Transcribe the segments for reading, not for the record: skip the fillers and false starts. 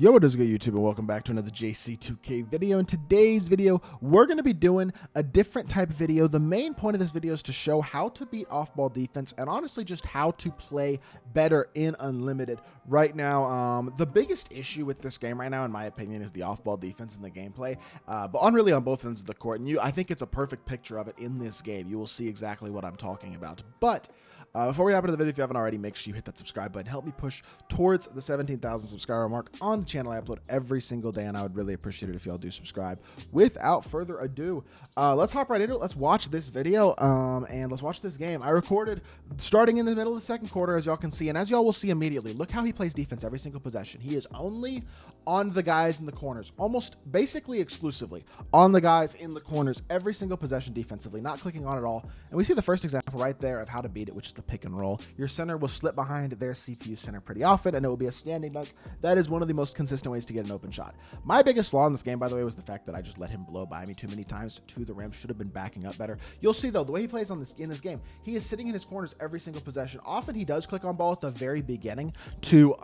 Yo, what is good, YouTube, and welcome back to another JC2K video. In today's video, we're going to be doing a different type of video. The main point of this video is to show how to beat off-ball defense and honestly just how to play better in Unlimited. Right now, the biggest issue with this game right now, in my opinion, is the off-ball defense and the gameplay, but really on both ends of the court. And I think it's a perfect picture of it in this game. You will see exactly what I'm talking about. But before we hop into the video, if you haven't already, make sure you hit that subscribe button. Help me push towards the 17,000 subscriber mark on the channel. I upload every single day, and I would really appreciate it if y'all do subscribe. Without further ado, let's hop right into it. Let's watch this video, and let's watch this game. I recorded starting in the middle of the second quarter, as y'all can see, and as y'all will see immediately, look how he plays defense every single possession. He is only on the guys in the corners, almost basically exclusively on the guys in the corners every single possession defensively, not clicking on at all. And we see the first example right there of how to beat it, which is the pick and roll. Your center will slip behind their CPU center pretty often, and it will be a standing dunk. That is one of the most consistent ways to get an open shot. My biggest flaw in this game, by the way, was the fact that I just let him blow by me too many times to the rim. Should have been backing up better. You'll see, though, the way he plays in this game, he is sitting in his corners every single possession. Often he does click on ball at the very beginning to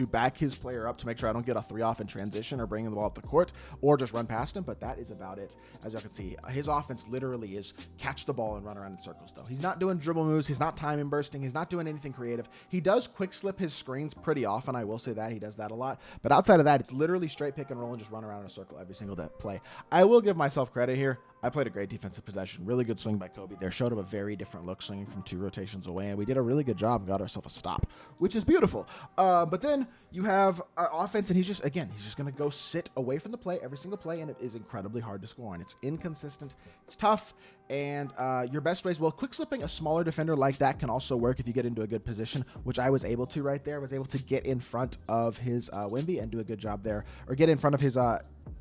back his player up to make sure I don't get a 3-off in transition or bringing the ball up the court or just run past him, but that is about it. As you can see, his offense literally is catch the ball and run around in circles, though. He's not doing dribble moves. He's not timing bursting. He's not doing anything creative. He does quick slip his screens pretty often. I will say that. He does that a lot. But outside of that, it's literally straight pick and roll and just run around in a circle every single play. I will give myself credit here. I played a great defensive possession. Really good swing by Kobe there. Showed him a very different look swinging from 2 rotations away, and we did a really good job and got ourselves a stop, which is beautiful. But then you have offense, and he's just going to go sit away from the play every single play, and it is incredibly hard to score on. It's inconsistent. It's tough, and your best ways, well, quick slipping a smaller defender like that can also work if you get into a good position, which I was able to right there. I was able to get in front of his Wimby and do a good job there, or get in front of his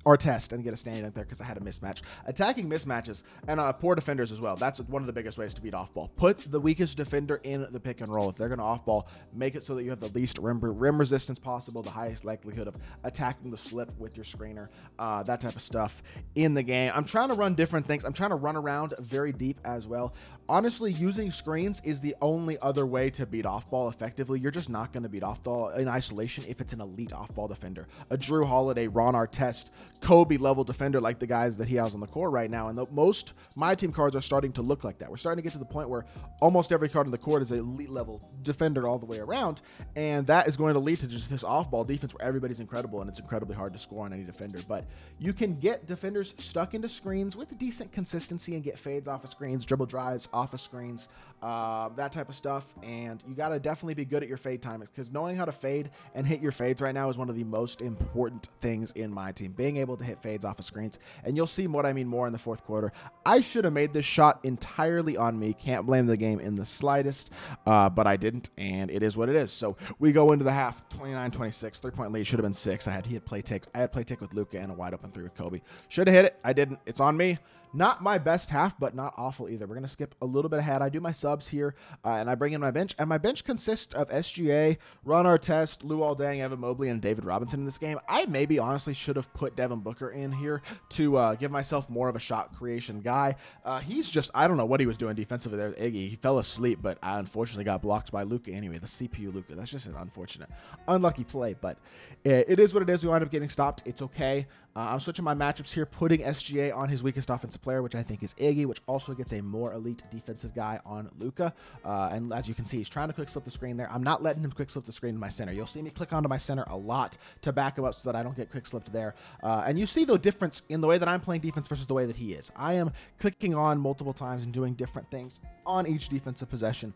Artest and get a standing up there because I had a mismatch. Attacking mismatches and poor defenders as well. That's one of the biggest ways to beat off ball. Put the weakest defender in the pick and roll. If they're going to off ball, make it so that you have the least rim resistance possible, the highest likelihood of attacking the slip with your screener, that type of stuff in the game. I'm trying to run different things. I'm trying to run around very deep as well. Honestly, using screens is the only other way to beat off ball effectively. You're just not going to beat off ball in isolation if it's an elite off ball defender. A Drew Holiday, Ron Artest, Kobe level defender like the guys that he has on the court right now. And most MyTEAM cards are starting to look like that. We're starting to get to the point where almost every card on the court is an elite level defender all the way around. And that is going to lead to just this off-ball defense where everybody's incredible and it's incredibly hard to score on any defender. But you can get defenders stuck into screens with decent consistency and get fades off of screens, dribble drives off of screens, that type of stuff. And you got to definitely be good at your fade timings, because knowing how to fade and hit your fades right now is one of the most important things in MyTEAM. Being able to hit fades off of screens, and you'll see what I mean more in the fourth quarter. I should have made this shot entirely on me. Can't blame the game in the slightest, but I didn't, and it is what it is. So we go into the half, 29-26, 3-point lead. Should have been 6. I had play take with Luka and a wide open 3 with Kobe. Should have hit it. I didn't. It's on me. Not my best half, but not awful either. We're going to skip a little bit ahead. I do my subs here, and I bring in my bench. And my bench consists of SGA, Ron Artest, Luol Deng, Evan Mobley, and David Robinson in this game. I maybe honestly should have put Devin Booker in here to give myself more of a shot creation guy. He's just, I don't know what he was doing defensively there with Iggy. He fell asleep, but I unfortunately got blocked by Luka anyway, the CPU Luka. That's just an unfortunate, unlucky play, but it is what it is. We wind up getting stopped. It's okay. I'm switching my matchups here, putting SGA on his weakest offensive player, which I think is Iggy, which also gets a more elite defensive guy on Luka. And as you can see, he's trying to quick slip the screen there. I'm not letting him quick slip the screen to my center. You'll see me click onto my center a lot to back him up so that I don't get quick slipped there. And you see the difference in the way that I'm playing defense versus the way that he is. I am clicking on multiple times and doing different things on each defensive possession,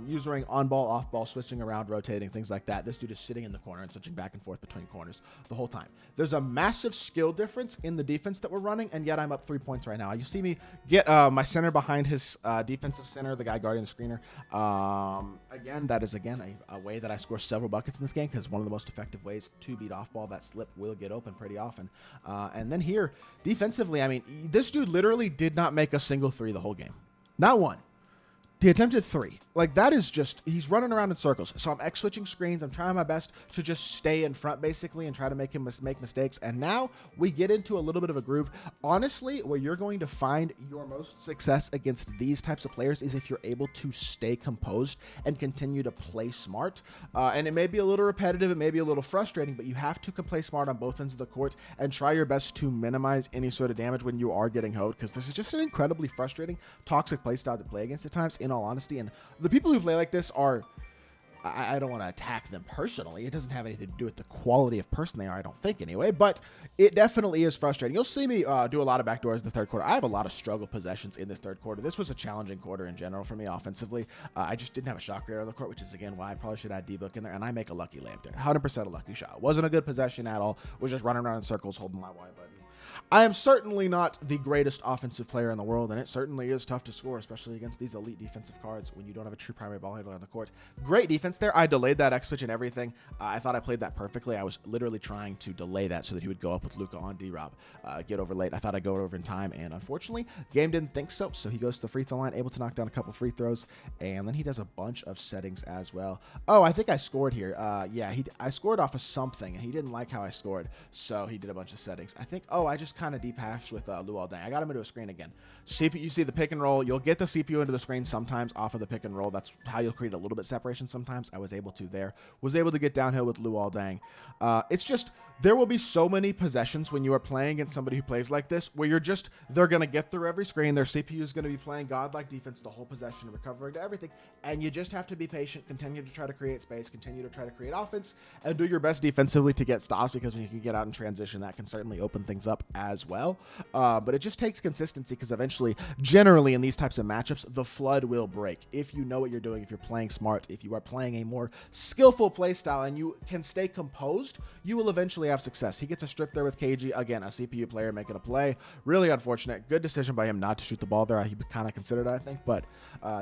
using on-ball, off-ball, switching around, rotating, things like that. This dude is sitting in the corner and switching back and forth between corners the whole time. There's a massive skill difference in the defense that we're running, and yet I'm up 3 points right now. You see me get my center behind his defensive center, the guy guarding the screener. Again, that is, a way that I score several buckets in this game, because one of the most effective ways to beat off-ball, that slip will get open pretty often. And then here, defensively, I mean, this dude literally did not make a single 3 the whole game. Not one. He attempted 3. Like, that is just, he's running around in circles. So I'm X-switching screens. I'm trying my best to just stay in front, basically, and try to make him make mistakes. And now we get into a little bit of a groove. Honestly, where you're going to find your most success against these types of players is if you're able to stay composed and continue to play smart. And it may be a little repetitive, it may be a little frustrating, but you have to play smart on both ends of the court and try your best to minimize any sort of damage when you are getting hoed, because this is just an incredibly frustrating, toxic playstyle to play against at times, in all honesty. And the people who play like this are, I don't want to attack them personally. It doesn't have anything to do with the quality of person they are, I don't think anyway, but it definitely is frustrating. You'll see me do a lot of backdoors in the third quarter. I have a lot of struggle possessions in this third quarter. This was a challenging quarter in general for me offensively. I just didn't have a shot creator on the court, which is, again, why I probably should add D-Book in there, and I make a lucky layup there. 100% a lucky shot. Wasn't a good possession at all. Was just running around in circles holding my Y button. I am certainly not the greatest offensive player in the world, and it certainly is tough to score, especially against these elite defensive cards when you don't have a true primary ball handler on the court. Great defense there. I delayed that X-switch and everything. I thought I played that perfectly. I was literally trying to delay that so that he would go up with Luka on D-Rob, get over late. I thought I'd go over in time, and unfortunately, game didn't think so, so he goes to the free throw line, able to knock down a couple free throws, and then he does a bunch of settings as well. Oh, I think I scored here. Yeah, I scored off of something, and he didn't like how I scored, so he did a bunch of settings. I think, I just kind of deep hashed with Luol Deng. I got him into a screen again. CPU, you see the pick and roll. You'll get the CPU into the screen sometimes off of the pick and roll. That's how you'll create a little bit separation sometimes. I was able to there. Was able to get downhill with Luol Deng. It's just, there will be so many possessions when you are playing against somebody who plays like this where they're going to get through every screen. Their CPU is going to be playing godlike defense the whole possession, recovering to everything. And you just have to be patient, continue to try to create space, continue to try to create offense, and do your best defensively to get stops, because when you can get out in transition, that can certainly open things up as well. But it just takes consistency, because eventually, generally in these types of matchups, the flood will break. If you know what you're doing, if you're playing smart, if you are playing a more skillful play style and you can stay composed, you will eventually have success. He gets a strip there with KG. Again, a CPU player making a play. Really unfortunate. Good decision by him not to shoot the ball there. He kind of considered it, I think. But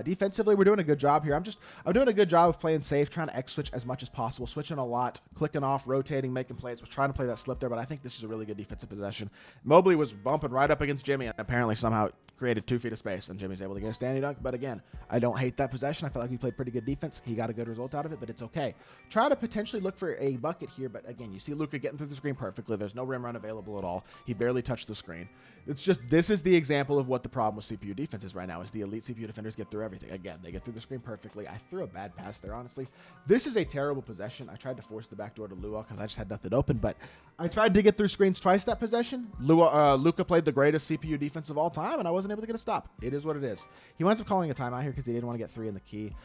defensively, we're doing a good job here. I'm doing a good job of playing safe, trying to X-switch as much as possible, switching a lot, clicking off, rotating, making plays. Was trying to play that slip there, but I think this is a really good defensive possession. Mobley was bumping right up against Jimmy and apparently somehow created 2 feet of space, and Jimmy's able to get a standing dunk. But again, I don't hate that possession. I felt like we played pretty good defense. He got a good result out of it, but it's okay. Try to potentially look for a bucket here, but again, you see Luka getting through the screen perfectly. There's no rim run available at all. He barely touched the screen. It's just, this is the example of what the problem with CPU defense is right now, is the elite CPU defenders get through everything. Again, they get through the screen perfectly. I threw a bad pass there, honestly. This is a terrible possession. I tried to force the backdoor to Lua because I just had nothing open, but I tried to get through screens twice that possession. Luka played the greatest CPU defense of all time, and I wasn't able to get a stop. It is what it is. He winds up calling a timeout here because he didn't want to get 3 in the key,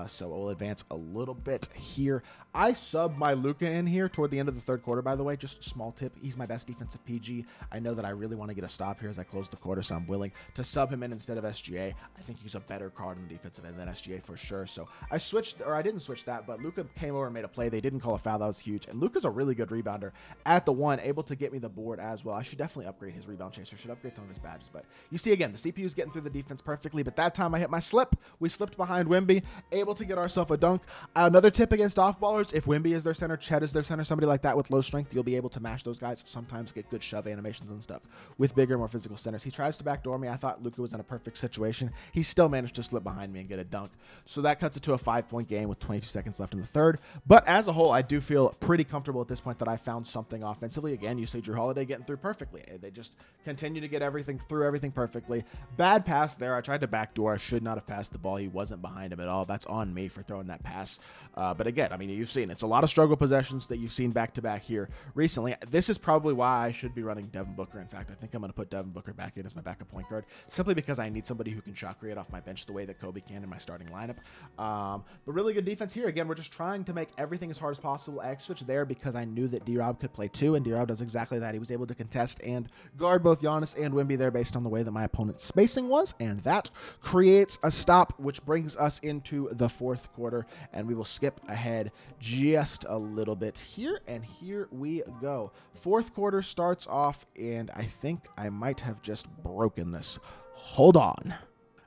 so we'll advance a little bit here. I subbed my Luka in here toward the end of the third quarter, by the way. Just a small tip. He's my best defensive PG. I know that I really want to get a stop here as I close the quarter, so I'm willing to sub him in instead of SGA. I think he's a better card on the defensive end than SGA for sure. So I switched, or I didn't switch that, but Luka came over and made a play. They didn't call a foul. That was huge. And Luka's a really good rebounder at the 1, able to get me the board as well. I should definitely upgrade his rebound chaser. Should upgrade some of his badges. But you see, again, the CPU's getting through the defense perfectly, but that time I hit my slip. We slipped behind Wemby, able to get ourselves a dunk. Another tip against off-ballers, if Wemby is their center, Chet is their center, somebody like that with low strength, you'll be able to mash those guys. Sometimes get good shove animations and stuff with bigger, more physical centers. He tries to backdoor me. I thought Luka was in a perfect situation. He still managed to slip behind me and get a dunk. So that cuts it to a 5-point game with 22 seconds left in the third. But as a whole, I do feel pretty comfortable at this point that I found something offensively. Again, you see Drew Holiday getting through perfectly. They just continue to get everything through everything perfectly. Bad pass there. I tried to backdoor. I should not have passed the ball. He wasn't behind him at all. That's on me for throwing that pass. But again, I mean, you've seen it's a lot of struggle possessions that you've seen back-to-back here recently. This is probably why I should be running Devin Booker. In fact, I think I'm going to put Devin Booker back in as my backup point guard, simply because I need somebody who can shot create off my bench the way that Kobe can in my starting lineup. But really good defense here. Again, we're just trying to make everything as hard as possible. I switched there because I knew that D-Rob could play too, and D-Rob does exactly that. He was able to contest and guard both Giannis and Wemby there based on the way that my opponent's spacing was, and that creates a stop, which brings us into the fourth quarter, and we will skip ahead just a little bit here, and here we go. Fourth quarter starts off, and I think I might have just broken this. Hold on.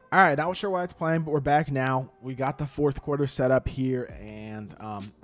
All right, not sure why it's playing, but we're back now. We got the fourth quarter set up here, and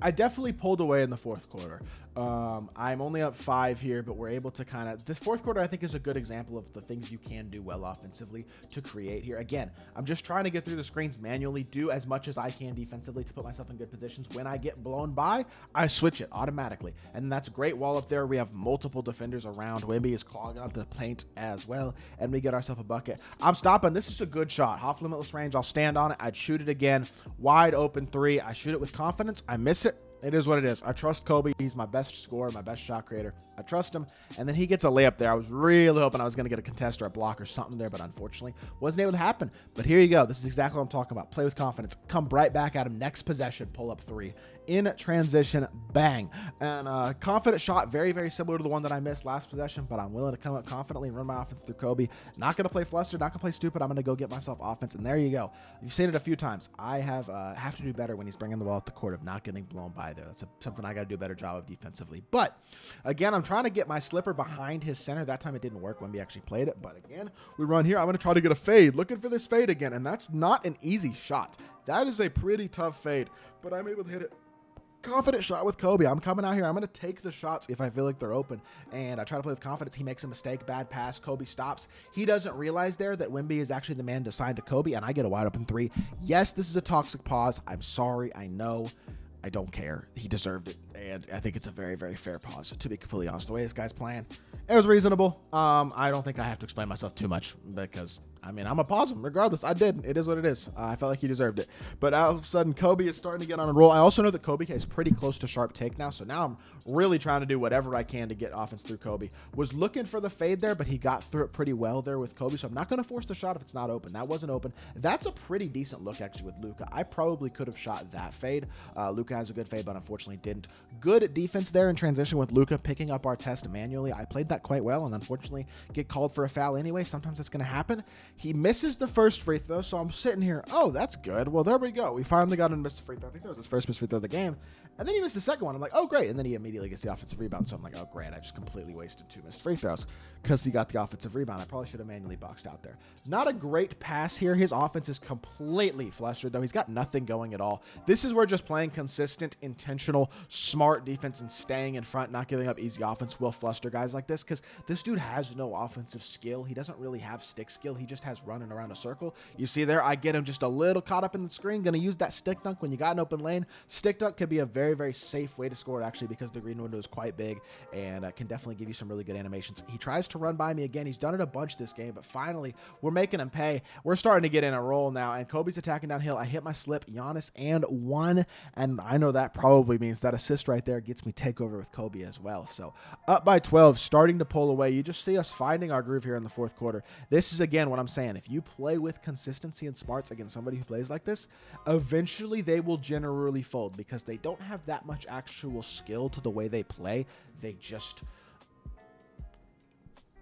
I definitely pulled away in the fourth quarter. I'm only up 5 here, but we're able to kind of... This fourth quarter, I think, is a good example of the things you can do well offensively to create here. Again, I'm just trying to get through the screens manually, do as much as I can defensively to put myself in good positions. When I get blown by, I switch it automatically, and that's a great wall up there. We have multiple defenders around. Wimby is clogging up the paint as well, and we get ourselves a bucket. I'm stopping. This is a good shot. Off limitless range. I'll stand on it. I'd shoot it again. Wide open 3. I shoot it with confidence. I miss it. It is what it is. I trust Kobe. He's my best scorer, my best shot creator. I trust him. And then he gets a layup there. I was really hoping I was going to get a contest or a block or something there, but unfortunately wasn't able to happen. But here you go. This is exactly what I'm talking about. Play with confidence. Come right back at him. Next possession, pull up 3. In transition, bang. And confident shot, very, very similar to the one that I missed last possession, but I'm willing to come up confidently and run my offense through Kobe. Not going to play flustered, not going to play stupid. I'm going to go get myself offense, and there you go. You've seen it a few times. I have to do better when he's bringing the ball up the court of not getting blown by there. That's something I got to do a better job of defensively. But, again, I'm trying to get my slipper behind his center. That time it didn't work when we actually played it, but again, we run here. I'm going to try to get a fade. Looking for this fade again, and that's not an easy shot. That is a pretty tough fade, but I'm able to hit it. Confident shot with Kobe. I'm coming out here. I'm going to take the shots if I feel like they're open, and I try to play with confidence. He makes a mistake, bad pass. Kobe stops. He doesn't realize there that Wimby is actually the man assigned to Kobe, and I get a wide open 3. Yes, this is a toxic pause. I'm sorry. I know. I don't care. He deserved it, and I think it's a very, very fair pause, to be completely honest. The way this guy's playing, it was reasonable. I don't think I have to explain myself too much because, I mean, I'm a pause him regardless. I did. It is what it is. I felt like he deserved it. But all of a sudden, Kobe is starting to get on a roll. I also know that Kobe is pretty close to sharp take now, so now I'm really trying to do whatever I can to get offense through Kobe. Was looking for the fade there, but he got through it pretty well there with Kobe, so I'm not going to force the shot if it's not open. That wasn't open. That's a pretty decent look, actually, with Luka. I probably could have shot that fade. Luka has a good fade, but unfortunately didn't. Good defense there in transition with Luka picking up our test manually. I played that quite well, and unfortunately get called for a foul anyway. Sometimes it's going to happen. He misses the first free throw, so I'm sitting here, oh, that's good. Well, there we go. We finally got him to miss the free throw. I think that was his first missed free throw of the game. And then he missed the second one. I'm like, oh, great. And then he immediately gets the offensive rebound. So I'm like, oh, great. I just completely wasted 2 missed free throws because he got the offensive rebound. I probably should have manually boxed out there. Not a great pass here. His offense is completely flustered, though. He's got nothing going at all. This is where just playing consistent, intentional, smart defense and staying in front, not giving up easy offense will fluster guys like this because this dude has no offensive skill. He doesn't really have stick skill. He just has running around a circle. You see there, I get him just a little caught up in the screen. Going to use that stick dunk when you got an open lane. Stick dunk could be a very, very safe way to score it, actually, because the green window is quite big and can definitely give you some really good animations. He tries to run by me again. He's done it a bunch this game, but finally, we're making him pay. We're starting to get in a roll now, and Kobe's attacking downhill. I hit my slip, Giannis, and 1, and I know that probably means that assist right there gets me takeover with Kobe as well. So up by 12, starting to pull away. You just see us finding our groove here in the fourth quarter. This is, again, what I'm saying. If you play with consistency and smarts against somebody who plays like this, eventually they will generally fold because they don't have that much actual skill to the way they play. They just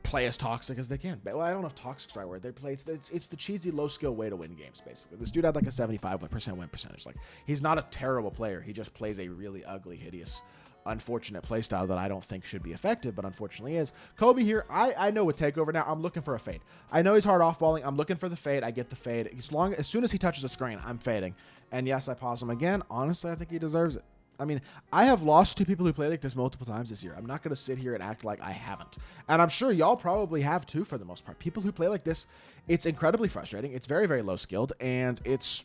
play as toxic as they can. Well, I don't know if toxic's the right word. They play, it's the cheesy low skill way to win games, basically. This dude had like a 75% win percentage. Like, he's not a terrible player. He just plays a really ugly, hideous, unfortunate playstyle that I don't think should be effective, but unfortunately is. Kobe here, I know with takeover now, I'm looking for a fade. I know he's hard off balling. I'm looking for the fade. I get the fade. As soon as he touches the screen, I'm fading. And yes, I pause him again. Honestly, I think he deserves it. I mean, I have lost to people who play like this multiple times this year. I'm not going to sit here and act like I haven't. And I'm sure y'all probably have too for the most part. People who play like this, it's incredibly frustrating. It's very, very low skilled, and it's...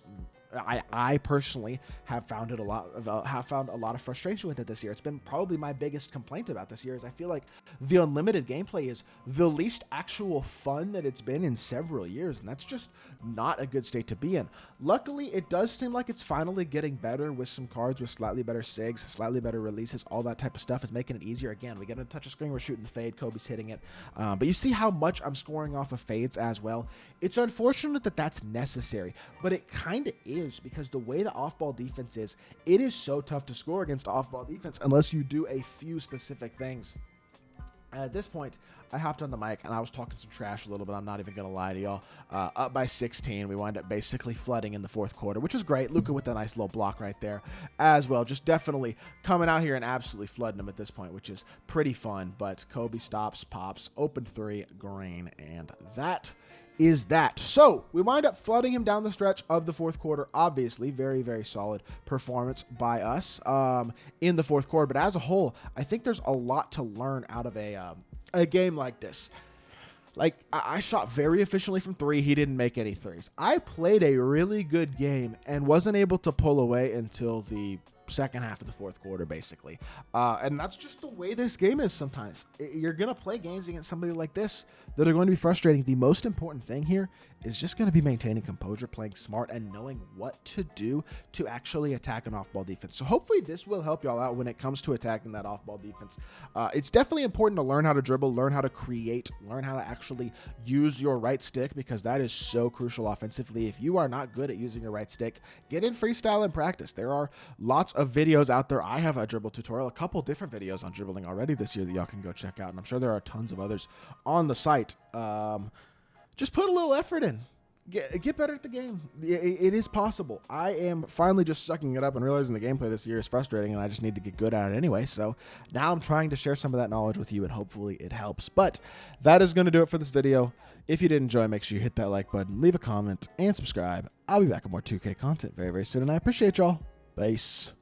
I personally have found a lot of frustration with it this year. It's been probably my biggest complaint about this year is I feel like the unlimited gameplay is the least actual fun that it's been in several years, and that's just not a good state to be in. Luckily, it does seem like it's finally getting better with some cards with slightly better SIGs, slightly better releases, all that type of stuff is making it easier. Again, we get a touch of screen, we're shooting the fade, Kobe's hitting it, but you see how much I'm scoring off of fades as well. It's unfortunate that that's necessary, but it kind of is, because the way the off-ball defense is, it is so tough to score against off-ball defense unless you do a few specific things. At this point, I hopped on the mic and I was talking some trash a little bit. I'm not even going to lie to y'all. Up by 16, we wind up basically flooding in the fourth quarter, which was great. Luka with a nice little block right there as well. Just definitely coming out here and absolutely flooding them at this point, which is pretty fun. But Kobe stops, pops, open 3, green, and that is that. So we wind up flooding him down the stretch of the fourth quarter. Obviously, very, very solid performance by us in the fourth quarter. But as a whole, I think there's a lot to learn out of a game like this. Like, I shot very efficiently from three. He didn't make any threes. I played a really good game and wasn't able to pull away until the second half of the fourth quarter, basically. And that's just the way this game is sometimes. You're going to play games against somebody like this that are going to be frustrating. The most important thing here is just going to be maintaining composure, playing smart, and knowing what to do to actually attack an off-ball defense. So hopefully this will help y'all out when it comes to attacking that off-ball defense. It's definitely important to learn how to dribble, learn how to create, learn how to actually use your right stick, because that is so crucial offensively. If you are not good at using your right stick, get in freestyle and practice. There are lots of videos out there. I have a dribble tutorial, a couple different videos on dribbling already this year that y'all can go check out, and I'm sure there are tons of others on the site. Just put a little effort in. Get better at the game. It is possible. I am finally just sucking it up and realizing the gameplay this year is frustrating, and I just need to get good at it anyway. So now I'm trying to share some of that knowledge with you, and hopefully it helps. But that is going to do it for this video. If you did enjoy, make sure you hit that like button, leave a comment, and subscribe. I'll be back with more 2K content very, very soon, and I appreciate y'all. Peace.